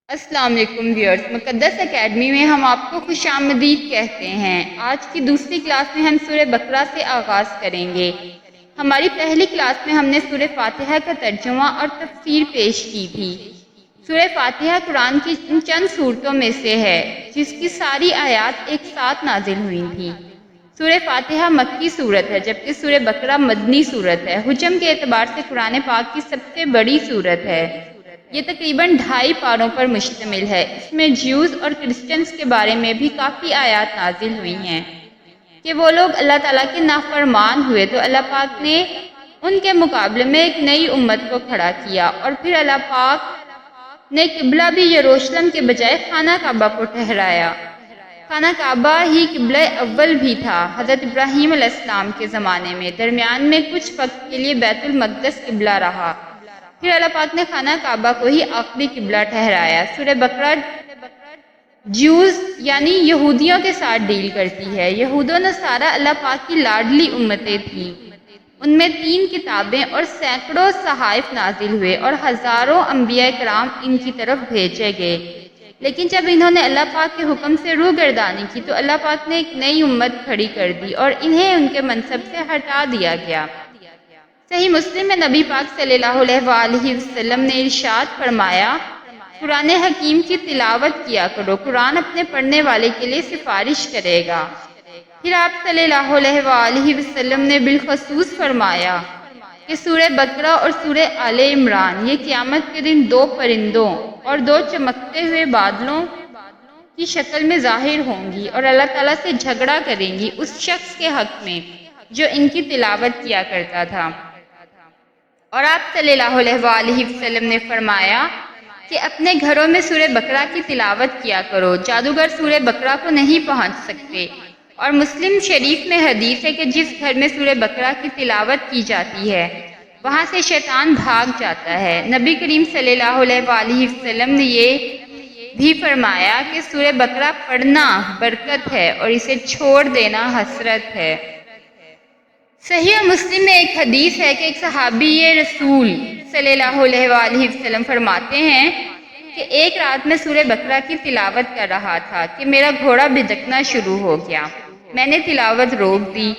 السلام علیکم ویورز، مقدس اکیڈمی میں ہم آپ کو خوش آمدید کہتے ہیں۔ آج کی دوسری کلاس میں ہم سورہ بقرہ سے آغاز کریں گے۔ ہماری پہلی کلاس میں ہم نے سورہ فاتحہ کا ترجمہ اور تفسیر پیش کی تھی۔ سورہ فاتحہ قرآن کی ان چند سورتوں میں سے ہے جس کی ساری آیات ایک ساتھ نازل ہوئی تھیں۔ سورہ فاتحہ مکی سورت ہے جبکہ سورہ بقرہ مدنی سورت ہے۔ حجم کے اعتبار سے قرآن پاک کی سب سے بڑی سورت ہے۔ یہ تقریباً 2.5 پاروں پر مشتمل ہے۔ اس میں جیوز اور کرسچنز کے بارے میں بھی کافی آیات نازل ہوئی ہیں کہ وہ لوگ اللہ تعالیٰ کے نافرمان ہوئے تو اللہ پاک نے ان کے مقابلے میں ایک نئی امت کو کھڑا کیا، اور پھر اللہ پاک نے قبلہ بھی یروشلم کے بجائے خانہ کعبہ کو ٹھہرایا۔ خانہ کعبہ ہی قبلہ اول بھی تھا حضرت ابراہیم علیہ السلام کے زمانے میں۔ درمیان میں کچھ وقت کے لیے بیت المقدس قبلہ رہا، پھر اللہ پاک نے خانہ کعبہ کو ہی آخری قبلہ ٹھہرایا۔ سورہ بقرہ جیوز یعنی یہودیوں کے ساتھ ڈیل کرتی ہے۔ یہود و نصارہ اللہ پاک کی لاڈلی امتیں تھیں۔ ان میں 3 کتابیں اور سینکڑوں صحائف نازل ہوئے اور ہزاروں انبیاء کرام ان کی طرف بھیجے گئے، لیکن جب انہوں نے اللہ پاک کے حکم سے روگردانی کی تو اللہ پاک نے ایک نئی امت کھڑی کر دی اور انہیں ان کے منصب سے ہٹا دیا گیا۔ صحیح مسلم میں نبی پاک صلی اللہ علیہ وآلہ وسلم نے ارشاد فرمایا، قرآن حکیم کی تلاوت کیا کرو، قرآن اپنے پڑھنے والے کے لیے سفارش کرے گا۔ پھر آپ صلی اللہ علیہ وآلہ وسلم نے بالخصوص فرمایا کہ سورہ بقرہ اور سورہ آل عمران یہ قیامت کے دن 2 پرندوں اور 2 چمکتے ہوئے بادلوں کی شکل میں ظاہر ہوں گی اور اللہ تعالیٰ سے جھگڑا کریں گی اس شخص کے حق میں جو ان کی تلاوت کیا کرتا تھا۔ اور آپ صلی اللہ علیہ وآلہ وسلم نے فرمایا کہ اپنے گھروں میں سورہ بقرہ کی تلاوت کیا کرو، جادوگر سورہ بقرہ کو نہیں پہنچ سکتے۔ اور مسلم شریف میں حدیث ہے کہ جس گھر میں سورہ بقرہ کی تلاوت کی جاتی ہے وہاں سے شیطان بھاگ جاتا ہے۔ نبی کریم صلی اللہ علیہ وآلہ وسلم نے یہ بھی فرمایا کہ سورہ بقرہ پڑھنا برکت ہے اور اسے چھوڑ دینا حسرت ہے۔ صحیح مسلم میں ایک حدیث ہے کہ ایک صحابی رسول صلی اللہ علیہ وآلہ وسلم فرماتے ہیں کہ ایک رات میں سورہ بقرہ کی تلاوت کر رہا تھا کہ میرا گھوڑا بھدکنا شروع ہو گیا۔ میں نے تلاوت روک دی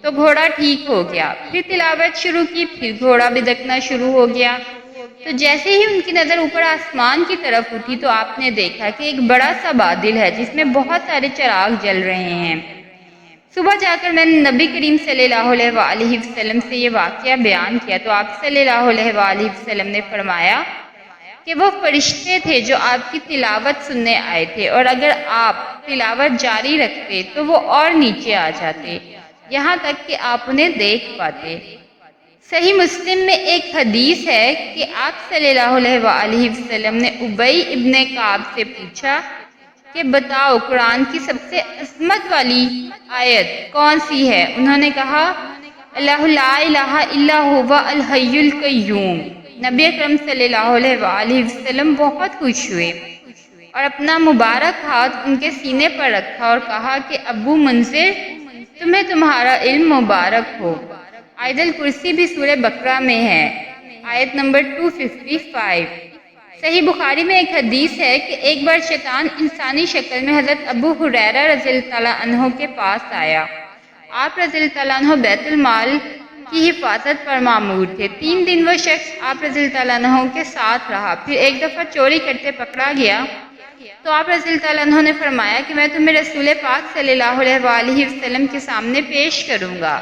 تو گھوڑا ٹھیک ہو گیا، پھر تلاوت شروع کی، پھر گھوڑا بھدکنا شروع ہو گیا۔ تو جیسے ہی ان کی نظر اوپر آسمان کی طرف اٹھی تو آپ نے دیکھا کہ ایک بڑا سا بادل ہے جس میں بہت سارے چراغ جل رہے ہیں۔ صبح جا کر میں نے نبی کریم صلی اللہ علیہ وآلہ وسلم سے یہ واقعہ بیان کیا تو آپ صلی اللہ علیہ وآلہ وسلم نے فرمایا کہ وہ فرشتے تھے جو آپ کی تلاوت سننے آئے تھے، اور اگر آپ تلاوت جاری رکھتے تو وہ اور نیچے آ جاتے یہاں تک کہ آپ انہیں دیکھ پاتے۔ صحیح مسلم میں ایک حدیث ہے کہ آپ صلی اللہ علیہ وآلہ وسلم نے ابی ابن کعب سے پوچھا کہ بتاؤ قرآن کی سب سے عظمت والی آیت کون سی ہے؟ انہوں نے کہا اللہ لا الہ الا هو الحی القیوم۔ نبی اکرم صلی اللہ علیہ وآلہ وسلم بہت خوش ہوئے اور اپنا مبارک ہاتھ ان کے سینے پر رکھا اور کہا کہ ابو منذر تمہیں تمہارا علم مبارک ہو۔ آیت الکرسی بھی سورہ بقرہ میں ہے، آیت نمبر 255۔ صحیح بخاری میں ایک حدیث ہے کہ ایک بار شیطان انسانی شکل میں حضرت ابو ہریرہ رضی اللہ تعالیٰ عنہ کے پاس آیا۔ آپ رضی اللہ تعالیٰ عنہ بیت المال کی حفاظت پر مامور تھے۔ 3 دن وہ شخص آپ رضی اللہ تعالیٰ عنہ کے ساتھ رہا، پھر ایک دفعہ چوری کرتے پکڑا گیا تو آپ رضی اللہ تعالیٰ عنہ نے فرمایا کہ میں تمہیں رسول پاک صلی اللہ علیہ وآلہ وسلم کے سامنے پیش کروں گا۔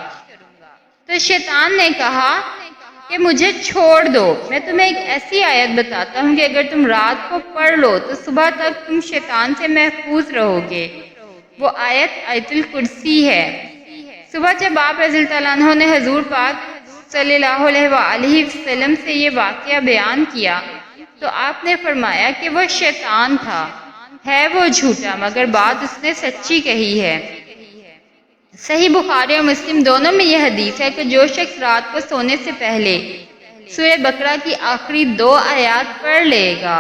تو شیطان نے کہا کہ مجھے چھوڑ دو، میں تمہیں ایک ایسی آیت بتاتا ہوں کہ اگر تم رات کو پڑھ لو تو صبح تک تم شیطان سے محفوظ رہو گے۔ وہ آیت الکرسی ہے۔ صبح جب آپ رضی اللہ تعالیٰ عنہ نے حضور پاک صلی اللہ علیہ وآلہ وسلم سے یہ واقعہ بیان کیا تو آپ نے فرمایا کہ وہ شیطان تھا، ہے وہ جھوٹا مگر بات اس نے سچی کہی ہے۔ صحیح بخاری اور مسلم دونوں میں یہ حدیث ہے کہ جو شخص رات کو سونے سے پہلے سورہ بقرہ کی آخری 2 آیات پڑھ لے گا،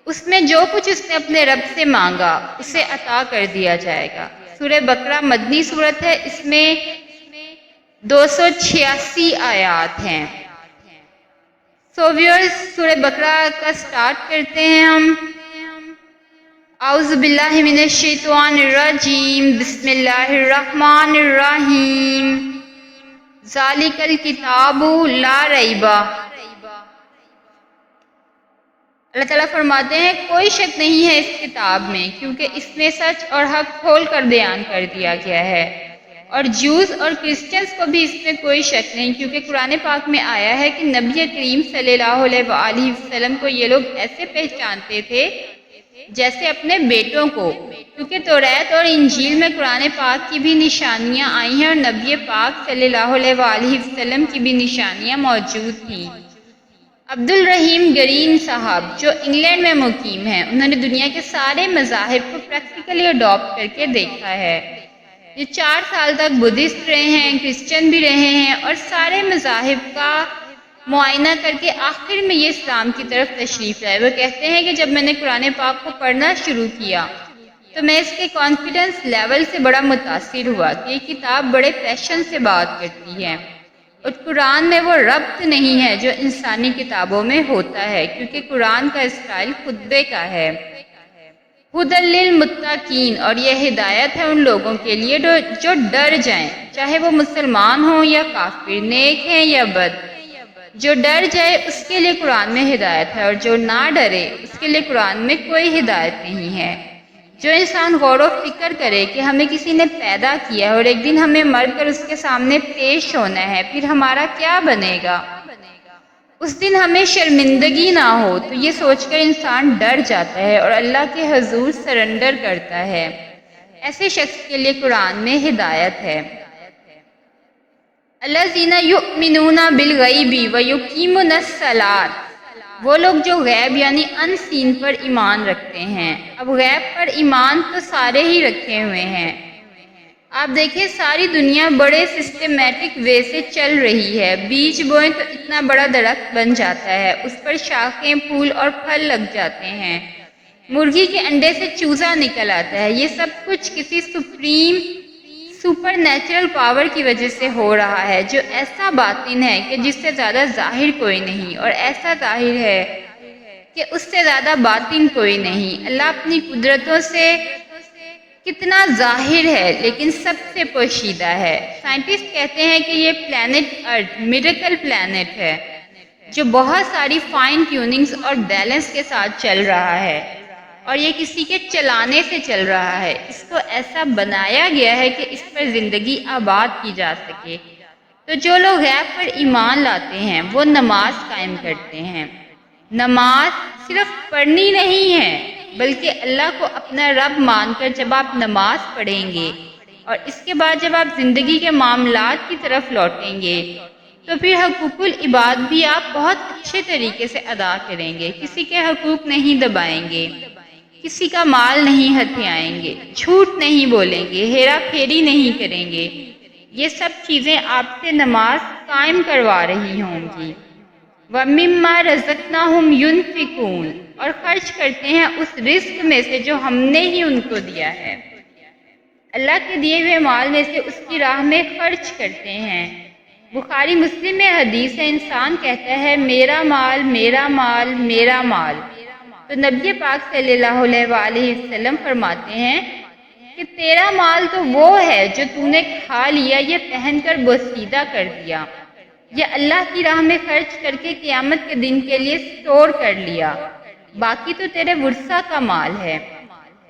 اس میں جو کچھ اس نے اپنے رب سے مانگا اسے عطا کر دیا جائے گا۔ سورہ بقرہ مدنی سورت ہے، اس میں 286 آیات ہیں۔ ویورز سورہ بقرہ کا سٹارٹ کرتے ہیں ہم۔ اعوذ باللہ من الشیطان الرجیم، بسم اللہ الرحمن الرحیم۔ ذالک الکتاب لا ریب۔ اللہ تعالیٰ فرماتے ہیں کوئی شک نہیں ہے اس کتاب میں، کیونکہ اس میں سچ اور حق کھول کر بیان کر دیا گیا ہے، اور جوز اور کرسچنز کو بھی اس میں کوئی شک نہیں، کیونکہ قرآن پاک میں آیا ہے کہ نبی کریم صلی اللہ علیہ وآلہ وسلم کو یہ لوگ ایسے پہچانتے تھے جیسے اپنے بیٹوں کو، کیونکہ توریت اور انجیل میں قرآن پاک کی بھی نشانیاں آئی ہیں اور نبی پاک صلی اللہ علیہ وآلہ وسلم کی بھی نشانیاں موجود تھیں۔ عبدالرحیم گرین صاحب جو انگلینڈ میں مقیم ہیں، انہوں نے دنیا کے سارے مذاہب کو پریکٹیکلی اڈاپٹ کر کے دیکھا ہے۔ یہ 4 سال تک بدھسٹ رہے ہیں، کرسچن بھی رہے ہیں، اور سارے مذاہب کا معائنہ کر کے آخر میں یہ اسلام کی طرف تشریف لائے۔ وہ کہتے ہیں کہ جب میں نے قرآن پاک کو پڑھنا شروع کیا تو میں اس کے کانفیڈنس لیول سے بڑا متاثر ہوا کہ یہ کتاب بڑے پیشن سے بات کرتی ہے، اور قرآن میں وہ ربط نہیں ہے جو انسانی کتابوں میں ہوتا ہے، کیونکہ قرآن کا اسٹائل خطبے کا ہے۔ ھدی للمتقین، اور یہ ہدایت ہے ان لوگوں کے لیے جو ڈر جائیں، چاہے وہ مسلمان ہوں یا کافر، نیک ہیں یا بد۔ جو ڈر جائے اس کے لیے قرآن میں ہدایت ہے، اور جو نہ ڈرے اس کے لیے قرآن میں کوئی ہدایت نہیں ہے۔ جو انسان غور و فکر کرے کہ ہمیں کسی نے پیدا کیا ہے اور ایک دن ہمیں مر کر اس کے سامنے پیش ہونا ہے، پھر ہمارا کیا بنے گا، اس دن ہمیں شرمندگی نہ ہو، تو یہ سوچ کر انسان ڈر جاتا ہے اور اللہ کے حضور سرنڈر کرتا ہے۔ ایسے شخص کے لیے قرآن میں ہدایت ہے۔ الذین یؤمنون بالغیب ویقیمون الصلاۃ، وہ لوگ جو غیب یعنی ان سین پر ایمان رکھتے ہیں۔ اب غیب پر ایمان تو سارے ہی رکھے ہوئے ہیں۔ آپ دیکھیں ساری دنیا بڑے سسٹمیٹک وے سے چل رہی ہے، بیج بوئیں تو اتنا بڑا درخت بن جاتا ہے، اس پر شاخیں، پھول اور پھل لگ جاتے ہیں، مرغی کے انڈے سے چوزا نکل آتا ہے۔ یہ سب کچھ کسی سپر نیچرل پاور کی وجہ سے ہو رہا ہے، جو ایسا باطن ہے کہ جس سے زیادہ ظاہر کوئی نہیں، اور ایسا ظاہر ہے کہ اس سے زیادہ باطن کوئی نہیں۔ اللہ اپنی قدرتوں سے کتنا ظاہر ہے لیکن سب سے پوشیدہ ہے۔ سائنٹسٹ کہتے ہیں کہ یہ پلانٹ ارتھ میریکل پلانٹ ہے، جو بہت ساری فائن ٹیوننگز اور بیلنس کے ساتھ چل رہا ہے، اور یہ کسی کے چلانے سے چل رہا ہے۔ اس کو ایسا بنایا گیا ہے کہ اس پر زندگی آباد کی جا سکے۔ تو جو لوگ غیب پر ایمان لاتے ہیں وہ نماز قائم کرتے ہیں۔ نماز صرف پڑھنی نہیں ہے، بلکہ اللہ کو اپنا رب مان کر جب آپ نماز پڑھیں گے اور اس کے بعد جب آپ زندگی کے معاملات کی طرف لوٹیں گے تو پھر حقوق العباد بھی آپ بہت اچھے طریقے سے ادا کریں گے، کسی کے حقوق نہیں دبائیں گے، کسی کا مال نہیں ہتھیائیں گے، جھوٹ نہیں بولیں گے، ہیرا پھیری نہیں کریں گے۔ یہ سب چیزیں آپ سے نماز قائم کروا رہی ہوں گی۔ وَمِمَّا رَزَقْنَاهُمْ يُنْفِقُونَ، اور خرچ کرتے ہیں اس رزق میں سے جو ہم نے ہی ان کو دیا ہے۔ اللہ کے دیے ہوئے مال میں سے اس کی راہ میں خرچ کرتے ہیں۔ بخاری مسلم میں حدیث ہے، انسان کہتا ہے میرا مال میرا مال میرا مال، تو نبی پاک صلی اللہ علیہ وآلہ وسلم فرماتے ہیں کہ تیرا مال تو وہ ہے جو تو نے کھا لیا یا پہن کر بوسیدہ کر دیا، یا اللہ کی راہ میں خرچ کر کے قیامت کے دن کے لیے سٹور کر لیا، باقی تو تیرے ورثہ کا مال ہے۔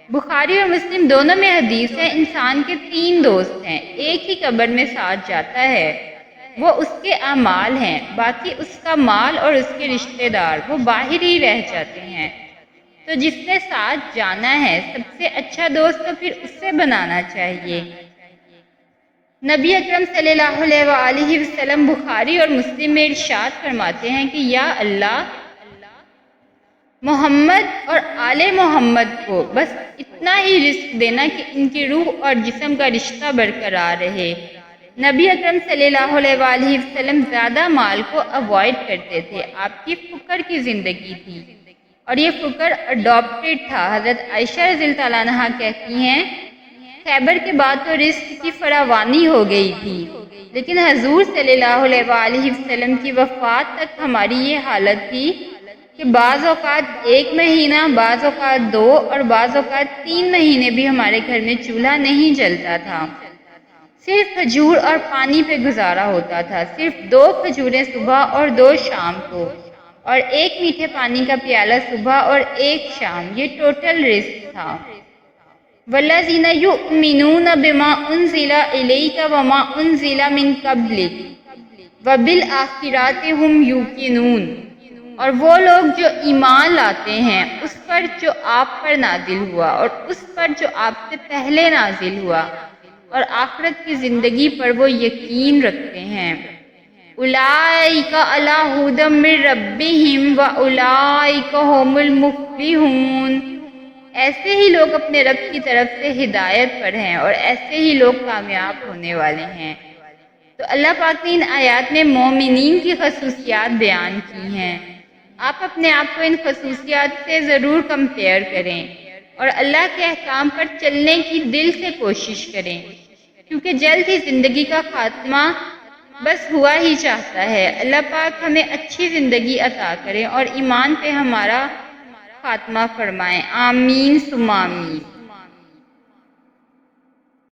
بخاری اور مسلم دونوں میں حدیث ہے، انسان کے 3 دوست ہیں، ایک ہی قبر میں ساتھ جاتا ہے، وہ اس کے اعمال ہیں، باقی اس کا مال اور اس کے رشتہ دار وہ باہر ہی رہ جاتے ہیں۔ تو جس نے ساتھ جانا ہے سب سے اچھا دوست تو پھر اس سے بنانا چاہیے۔ نبی اکرم صلی اللہ علیہ وآلہ وسلم بخاری اور مسلم میں ارشاد فرماتے ہیں کہ یا اللہ محمد اور آل محمد کو بس اتنا ہی رزق دینا کہ ان کی روح اور جسم کا رشتہ برقرار رہے۔ نبی اکرم صلی اللہ علیہ وآلہ وسلم زیادہ مال کو اوائڈ کرتے تھے، آپ کی فقر کی زندگی تھی، اور یہ فقر اڈاپٹڈ تھا۔ حضرت عائشہ رضی اللہ عنہا کہتی ہیں خیبر کے بعد تو رزق کی فراوانی ہو گئی تھی، لیکن حضور صلی اللہ علیہ وآلہ وسلم کی وفات تک ہماری یہ حالت تھی کہ بعض اوقات 1 مہینہ، بعض اوقات 2 اور بعض اوقات 3 مہینے بھی ہمارے گھر میں چولہا نہیں جلتا تھا۔ صرف کھجور اور پانی پہ گزارا ہوتا تھا، صرف 2 کھجوریں صبح اور 2 شام کو، اور 1 میٹھے پانی کا پیالہ صبح اور 1 شام، یہ ٹوٹل رزق تھا۔ وَالَّذِينَ يُؤْمِنُونَ بِمَا أُنزِلَ إِلَيْكَ وَمَا أُنزِلَ مِن قَبْلِكَ وَبِالْآخِرَةِ هُمْ يُوقِنُونَ، اور وہ لوگ جو ایمان لاتے ہیں اس پر جو آپ پر نازل ہوا اور اس پر جو آپ سے پہلے نازل ہوا، اور آخرت کی زندگی پر وہ یقین رکھتے ہیں۔ اولئک علی ھدی من ربہم واولئک ھم المفلحون، ایسے ہی لوگ اپنے رب کی طرف سے ہدایت پر ہیں اور ایسے ہی لوگ کامیاب ہونے والے ہیں۔ تو اللہ پاک نے ان آیات میں مومنین کی خصوصیات بیان کی ہیں۔ آپ اپنے آپ کو ان خصوصیات سے ضرور کمپیئر کریں اور اللہ کے احکام پر چلنے کی دل سے کوشش کریں، کیونکہ جلد ہی زندگی کا خاتمہ بس ہوا ہی چاہتا ہے۔ اللہ پاک ہمیں اچھی زندگی عطا کریں اور ایمان پہ ہمارا خاتمہ فرمائیں۔ آمین ثم آمین۔